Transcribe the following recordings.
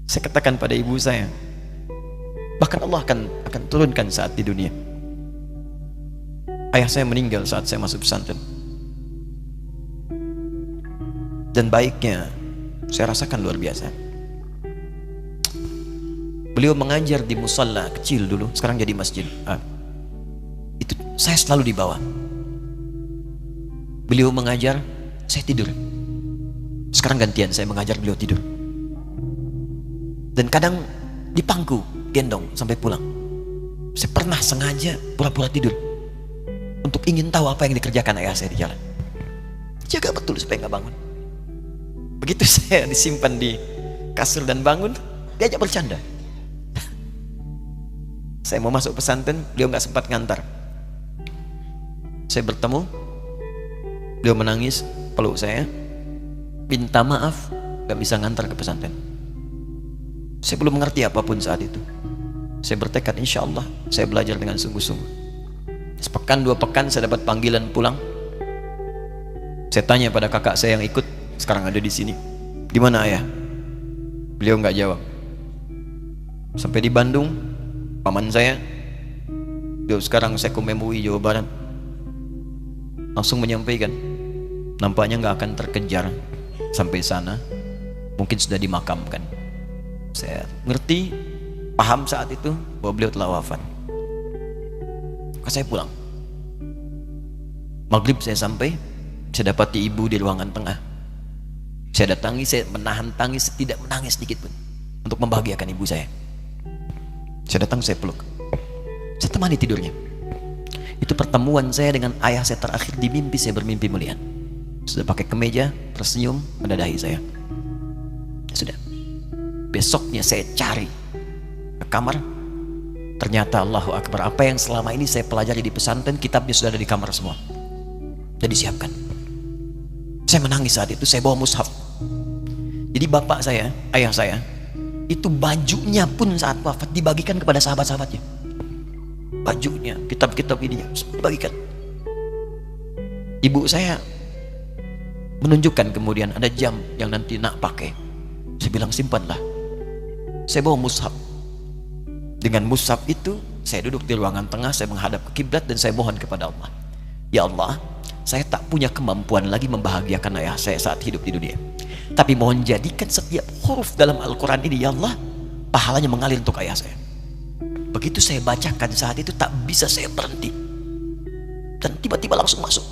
Saya katakan pada ibu saya, bahkan Allah akan turunkan saat di dunia. Ayah saya meninggal saat saya masuk pesantren. Dan baiknya saya rasakan luar biasa. Beliau mengajar di musalla kecil dulu, sekarang jadi masjid. Itu saya selalu dibawa. Beliau mengajar, saya tidur. Sekarang gantian, saya mengajar, beliau tidur. Dan kadang dipangku, gendong sampai pulang. Saya pernah sengaja pura-pura tidur untuk ingin tahu apa yang dikerjakan ayah saya di jalan. Jaga betul supaya nggak bangun. Begitu saya disimpan di kasur dan bangun, diajak bercanda. Saya mau masuk pesantren, beliau nggak sempat ngantar. Saya bertemu, beliau menangis, peluk saya, minta maaf, nggak bisa ngantar ke pesantren. Saya belum mengerti apapun saat itu. Saya bertekad, insya Allah saya belajar dengan sungguh-sungguh. Sepekan 2 pekan saya dapat panggilan pulang. Saya tanya pada kakak saya yang ikut, sekarang ada di sini, di mana ayah? Beliau nggak jawab. Sampai di Bandung, paman saya, beliau sekarang Sekum MUI Jawa Barat, langsung menyampaikan, nampaknya nggak akan terkejar sampai sana, mungkin sudah dimakamkan. Saya ngerti, paham saat itu bahwa beliau telah wafat. Maka saya pulang. Maghrib saya sampai, saya dapati ibu di ruangan tengah. Saya datangi, saya menahan tangis, tidak menangis sedikit pun untuk membahagiakan ibu saya. Saya datang, saya peluk, saya temani tidurnya. Itu pertemuan saya dengan ayah saya terakhir di mimpi. Saya bermimpi melihat sudah pakai kemeja, tersenyum, mendadahi saya. Sudah. Besoknya saya cari ke kamar, ternyata Allahu Akbar, apa yang selama ini saya pelajari di pesantren, kitabnya sudah ada di kamar semua, sudah disiapkan. Saya menangis saat itu. Saya bawa mushaf. Jadi bapak saya, ayah saya, itu bajunya pun saat wafat dibagikan kepada sahabat-sahabatnya. Bajunya, kitab-kitab ininya dibagikan. Ibu saya menunjukkan kemudian ada jam yang nanti nak pakai. Saya bilang simpanlah. Saya bawa mushaf. Dengan mushaf itu saya duduk di ruangan tengah, saya menghadap ke kiblat dan saya mohon kepada Allah, ya Allah, saya tak punya kemampuan lagi membahagiakan ayah saya saat hidup di dunia, tapi mohon jadikan setiap huruf dalam Al-Quran ini, ya Allah, pahalanya mengalir untuk ayah saya. Begitu saya bacakan saat itu, tak bisa saya berhenti, dan tiba-tiba langsung masuk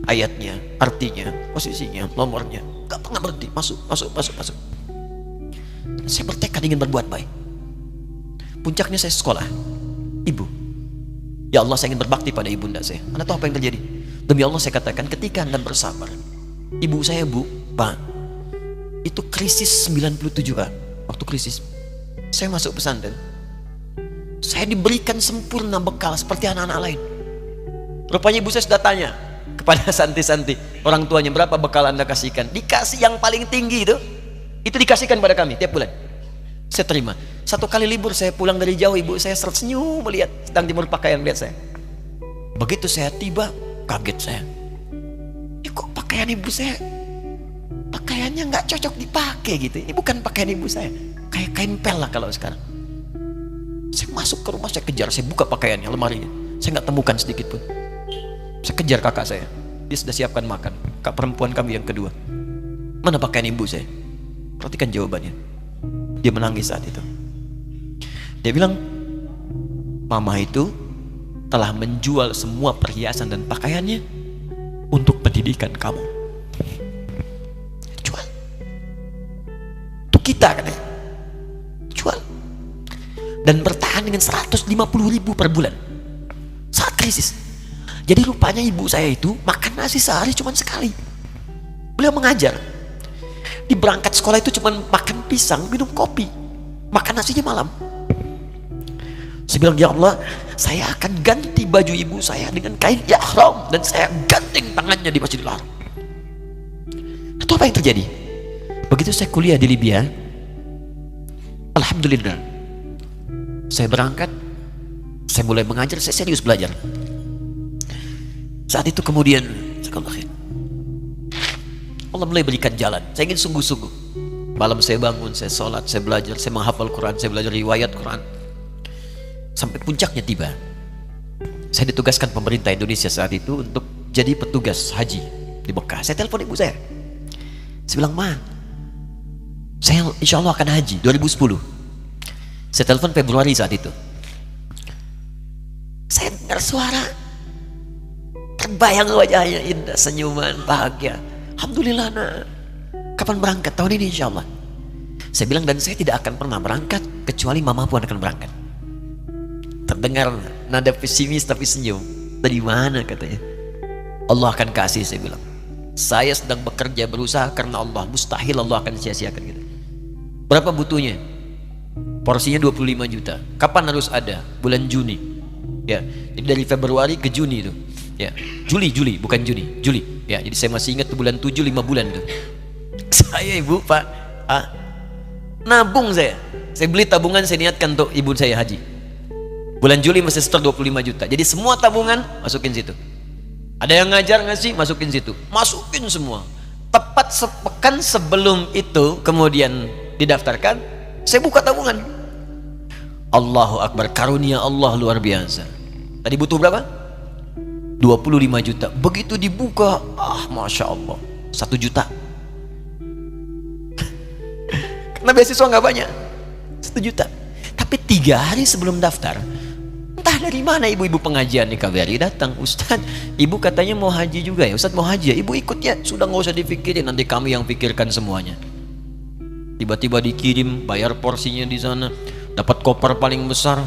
ayatnya, artinya, posisinya, nomornya, gak pernah berhenti, masuk. Saya bertekad ingin berbuat baik. Puncaknya saya sekolah, ibu, ya Allah, saya ingin berbakti pada ibunda saya. Anda tahu apa yang terjadi? Demi Allah saya katakan, ketika Anda bersabar, ibu saya, bu, pak, itu krisis 97 Pak. Waktu krisis saya masuk pesantren, saya diberikan sempurna bekal seperti anak-anak lain. Rupanya ibu saya sudah tanya kepada santi-santi, orang tuanya, berapa bekal Anda kasihkan? Dikasih yang paling tinggi itu dikasihkan pada kami tiap bulan. Saya terima. Satu kali libur saya pulang dari jauh, ibu saya tersenyum melihat sedang jemur pakaian lihat saya. Begitu saya tiba, kaget saya. Kok pakaian ibu saya, pakaiannya nggak cocok dipakai gitu. Ini bukan pakaian ibu saya, kayak kain pel lah kalau sekarang. Saya masuk ke rumah, saya kejar, saya buka pakaiannya, lemarinya, saya nggak temukan sedikit pun. Saya kejar kakak saya, dia sudah siapkan makan. Kak perempuan kami yang kedua, mana pakaian ibu saya? Perhatikan jawabannya. Dia menangis saat itu. Dia bilang, mama itu telah menjual semua perhiasan dan pakaiannya untuk pendidikan kamu. Jual. Untuk kita katanya. Jual. Dan bertahan dengan 150.000 per bulan saat krisis. Jadi rupanya ibu saya itu makan nasi sehari cuma sekali. Beliau mengajar. Di berangkat sekolah itu cuma makan pisang, minum kopi, makan nasinya malam. Saya bilang, ya Allah, saya akan ganti baju ibu saya dengan kain ihram dan saya gandeng tangannya di Masjidil Haram. Itu apa yang terjadi? Begitu saya kuliah di Libya, alhamdulillah, saya berangkat, saya mulai mengajar, saya serius belajar. Saat itu kemudian Allah mulai berikan jalan. Saya ingin sungguh-sungguh. Malam saya bangun, saya sholat, saya belajar, saya menghafal Quran, saya belajar riwayat Quran. Sampai puncaknya tiba. Saya ditugaskan pemerintah Indonesia saat itu untuk jadi petugas haji di Mekah. Saya telepon ibu saya. Saya bilang, Ma, saya insya Allah akan haji 2010. Saya telepon Februari saat itu. Saya dengar suara, terbayang wajahnya indah, senyuman, bahagia. Alhamdulillah, nak. Kapan berangkat? Tahun ini insya Allah. Saya bilang, dan saya tidak akan pernah berangkat kecuali mama pun akan berangkat. Terdengar nada pesimis tapi senyum. Dari mana katanya? Allah akan kasih, saya bilang. Saya sedang bekerja berusaha karena Allah. Mustahil Allah akan sia-siakan gitu. Berapa butuhnya? Porsinya 25 juta. Kapan harus ada? Bulan Juni. Ya, jadi dari Februari ke Juni itu. Ya, Juli bukan Juni, Juli. Ya, jadi saya masih ingat tuh bulan 7, 5 bulan tuh. Saya ibu, Pak, nabung saya beli tabungan, saya niatkan untuk ibu saya haji. Bulan Juli masih setor 25 juta. Jadi semua tabungan masukin situ. Ada yang ngajar ngasih, masukin situ. Masukin semua. Tepat sepekan sebelum itu kemudian didaftarkan, saya buka tabungan. Allahu Akbar, karunia Allah luar biasa. Tadi butuh berapa? 25 juta. Begitu dibuka, Masya Allah, 1 juta. Karena beasiswa nggak banyak, 1 juta. Tapi 3 hari sebelum daftar, entah dari mana ibu-ibu pengajian di KBRI datang. Ustaz, ibu katanya mau haji juga ya? Ustaz mau haji ya? Ibu ikut ya? Sudah nggak usah dipikirin, nanti kami yang pikirkan semuanya. Tiba-tiba dikirim, bayar porsinya di sana, dapat koper paling besar.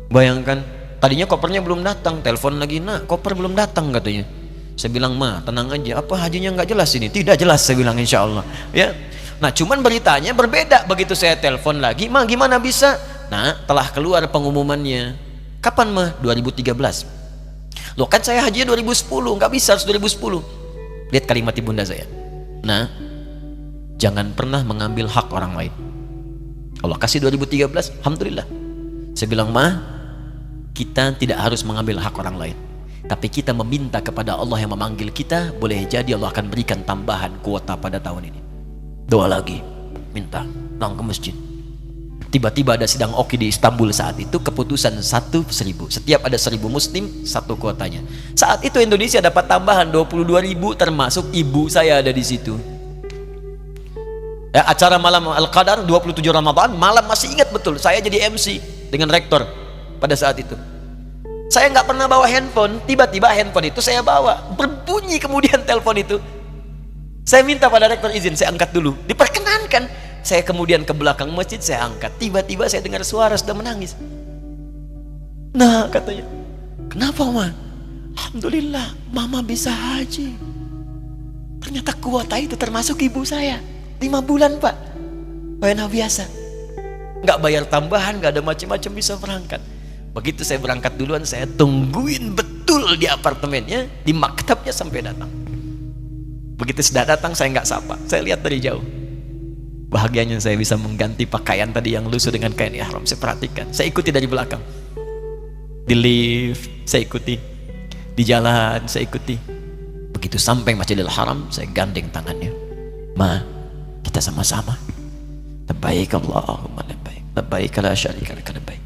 Bayangkan, tadinya kopernya belum datang, telepon lagi, nak koper belum datang katanya. Saya bilang, Ma, tenang aja, apa hajinya nggak jelas ini? Tidak jelas, saya bilang, insya Allah. Ya. Nah, cuman beritanya berbeda. Begitu saya telepon lagi, Ma, gimana bisa? Nah, telah keluar pengumumannya. Kapan, Ma? 2013. Loh, kan saya hajinya 2010, nggak bisa, harus 2010. Lihat kalimat ibunda saya. Nah, jangan pernah mengambil hak orang lain. Allah kasih 2013, alhamdulillah. Saya bilang, Ma, kita tidak harus mengambil hak orang lain, tapi kita meminta kepada Allah yang memanggil kita. Boleh jadi Allah akan berikan tambahan kuota pada tahun ini. Doa lagi, minta, datang ke masjid. Tiba-tiba ada sidang Oki di Istanbul saat itu, keputusan 1.000. Setiap ada 1.000 muslim, 1 kuotanya. Saat itu Indonesia dapat tambahan 22.000, termasuk ibu saya ada di situ. Ya, acara malam Al-Qadar 27 Ramadan, malam masih ingat betul, saya jadi MC dengan rektor pada saat itu. Saya nggak pernah bawa handphone, tiba-tiba handphone itu saya bawa, berbunyi kemudian telepon itu. Saya minta pada rektor izin, saya angkat dulu, diperkenankan. Saya kemudian ke belakang masjid, saya angkat. Tiba-tiba saya dengar suara sudah menangis. Nah, katanya, kenapa, Ma? Alhamdulillah, Mama bisa haji. Ternyata kuota itu termasuk ibu saya. 5 bulan, Pak. Enak biasa. Nggak bayar tambahan, nggak ada macam-macam, bisa berangkat. Begitu saya berangkat duluan, saya tungguin betul di apartemennya, di maktabnya sampai datang. Begitu sudah datang, saya nggak sapa, saya lihat dari jauh. Bahagianya saya bisa mengganti pakaian tadi yang lusuh dengan kain ihram. Saya perhatikan, saya ikuti dari belakang. Di lift, saya ikuti. Di jalan, saya ikuti. Begitu sampai Masjidil Haram, saya gandeng tangannya. Ma, kita sama-sama. Labbaik Allahumma labbaik. Labbaik la syarika laka labbaik.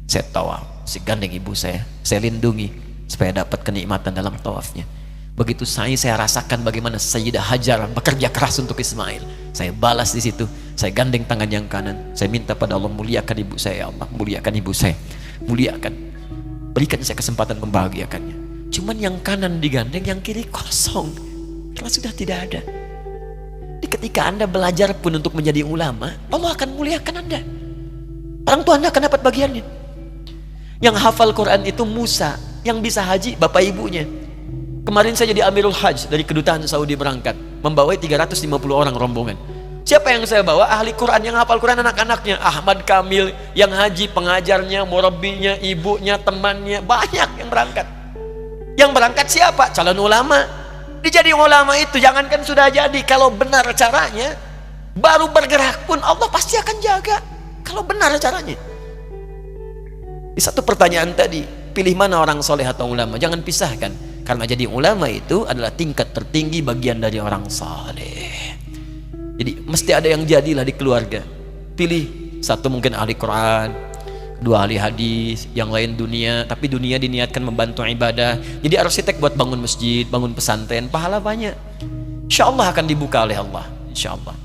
Saya tawaf, saya gandeng ibu saya lindungi supaya dapat kenikmatan dalam tawafnya. Begitu saya rasakan bagaimana Sayyidah Hajar bekerja keras untuk Ismail. Saya balas di situ. Saya gandeng tangan yang kanan. Saya minta pada Allah, muliakan ibu saya, ya Allah, muliakan ibu saya, muliakan. Berikan saya kesempatan membahagiakannya. Cuman yang kanan digandeng, yang kiri kosong, karena sudah tidak ada. Jadi ketika Anda belajar pun untuk menjadi ulama, Allah akan muliakan Anda. Orang tua Anda akan dapat bagiannya. Yang hafal Quran itu Musa, yang bisa haji bapak ibunya. Kemarin saya jadi Amirul Hajj dari kedutaan Saudi berangkat, membawai 350 orang rombongan. Siapa yang saya bawa? Ahli Quran, yang hafal Quran anak-anaknya. Ahmad Kamil, yang haji, pengajarnya, murabbinya, ibunya, temannya, banyak yang berangkat. Yang berangkat siapa? Calon ulama. Dijadi ulama itu, jangankan sudah jadi, kalau benar caranya, baru bergerak pun Allah pasti akan jaga. Kalau benar caranya. Di satu pertanyaan tadi, pilih mana orang soleh atau ulama? Jangan pisahkan. Karena jadi ulama itu adalah tingkat tertinggi bagian dari orang saleh. Jadi mesti ada yang jadilah di keluarga. Pilih satu mungkin ahli Quran, dua ahli hadis, yang lain dunia, tapi dunia diniatkan membantu ibadah. Jadi arsitek buat bangun masjid, bangun pesantren, pahala banyak. Insya Allah akan dibuka oleh Allah, insya Allah.